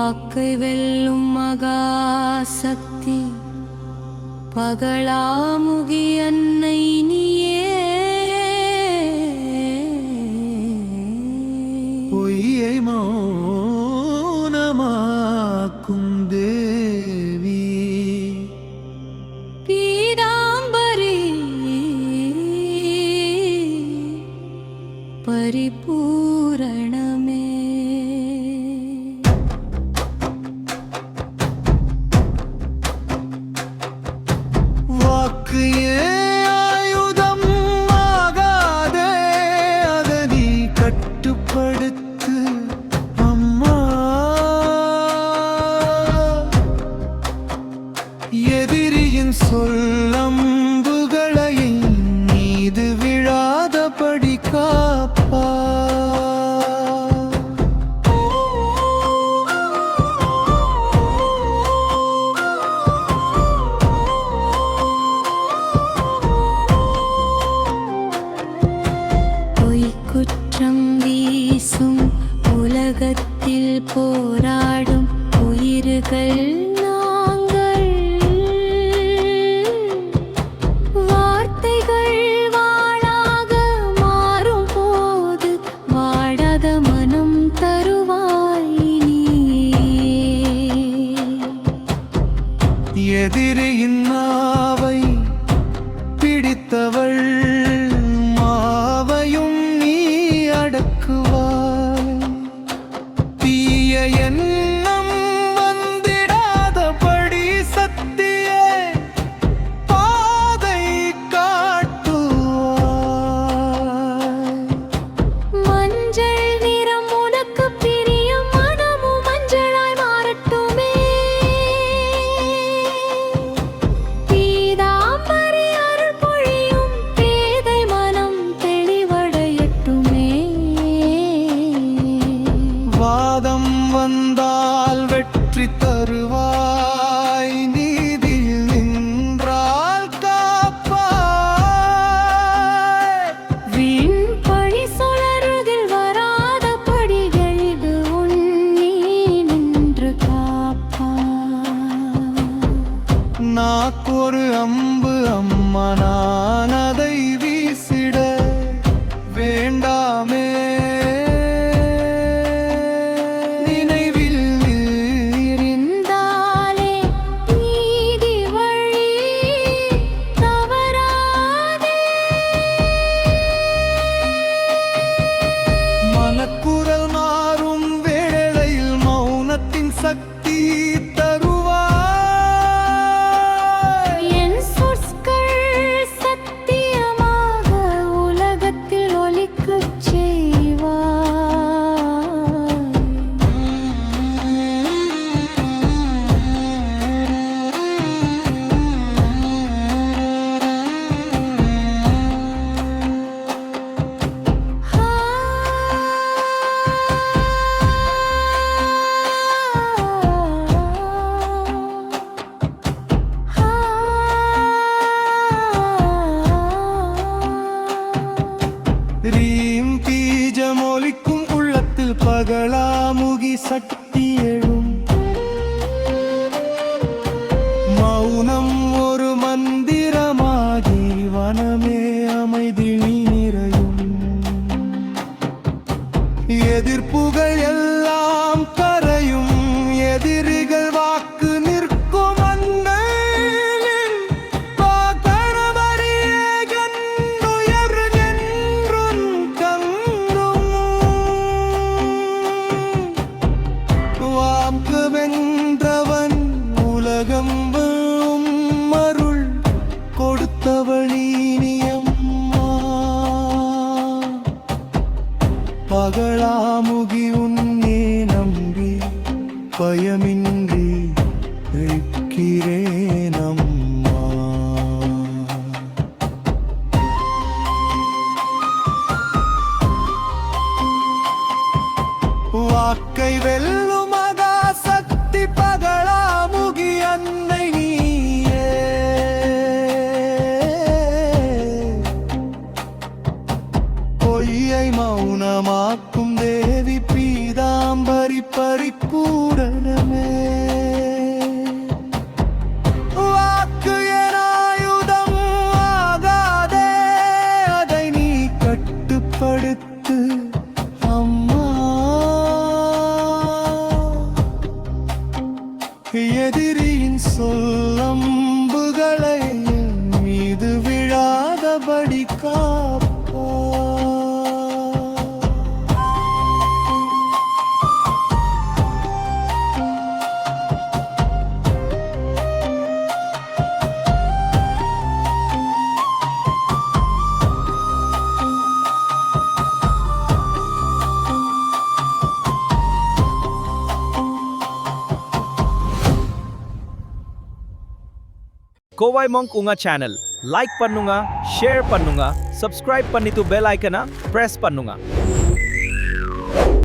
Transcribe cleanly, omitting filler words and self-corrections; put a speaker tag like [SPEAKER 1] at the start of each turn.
[SPEAKER 1] வாக்கை வெல்லும் மகாசக்தி பகலாமுகி அன்னை நீயே.
[SPEAKER 2] பொய்யை மௌனமாக்கும் தேவி
[SPEAKER 1] பீதாம்பரி பரிபூரணமே.
[SPEAKER 2] வாக்கு ஆயுதம் ஆகாதே, அதனை கட்டுப்படுத்து அம்மா. எதிரியின் சொல்லம்புகளை மீது விழாதபடி காப்பா.
[SPEAKER 1] குற்றம் வீசும் உலகத்தில் போராடும் உயிர்கள் நாங்கள். வார்த்தைகள் வாளாக மாறும் போது வாடாத மனம் தருவாய் நீயே.
[SPEAKER 2] எதிரியின் நாவை பிடித்தவள் மாவையும் நீ அடக்குவாய். தீய எண்ணம் வந்திடாதபடி சத்தியே பாதை காட்டுவாய்.
[SPEAKER 1] மஞ்சள் நிறம் உனக்கு பிரியும், மனமும் மஞ்சளாய் மாறட்டுமே. பீதாம்பரி அருள் பொழியும், பேதை மனம் தெளிவடையட்டுமே.
[SPEAKER 2] வாதம் வந்தால் வெற்றி தருவாய், நீதியில் நின்றால் காப்பாய்.
[SPEAKER 1] வீண் பழி சுழறுதில் வராத படிகளில் உன்னி நின்று காப்பாய்.
[SPEAKER 2] நாக்கொரு அம்பு அம்மா, நான் அதை வீசிட வேண்டாமே. நினைவில்
[SPEAKER 1] இருந்தாலே நீதி வழி தவறாதே.
[SPEAKER 2] மனக்குரல் மாறும் வேளையில் மௌனத்தின் சக்தி தருவாய்.
[SPEAKER 1] என் சொற்கள் சத்தியமாக உலகத்தில் ஒலிக்கச் செய்வாய்.
[SPEAKER 2] ரீம் பீஜமொலிக்கும் உள்ளத்தில் பகலாமுகி சக்தி எழும். மௌனம் ஒரு மந்திரமாகி வனமே அமைதி நிறையும். எதிர்ப்புகள் எல்லாம் கரையும், எதிரிகள் வாக்கு நிற்கும். அன்னையின் பாகரவரியே கண்டுயர் என்றும் கண்டும். வாக்கு வென்றவன் உலகம் வெல்லும், அருள் கொடுத்தவழி நீயம்மா. பகலாமுகி உன்னே நம்பி பயமின்றி இருக்கிறேன் அம்மா. வாக்கை வெல்லும் மகாசக்தி பகலாமுகி அன்னை நீயே. பொய்யை மௌனமாக்கும் தேவி பீதாம்பரி பரிபூரண. சொல்லம்புகளை மீது விழாதபடி காப்பா.
[SPEAKER 3] கோவாய் மாங்க் உங்க சேனல் லைக் பண்ணுங்க, ஷேர் பண்ணுங்க, சப்ஸ்கிரைப் பண்ணிட்டு பெல் ஐக்கனை பிரஸ் பண்ணுங்க.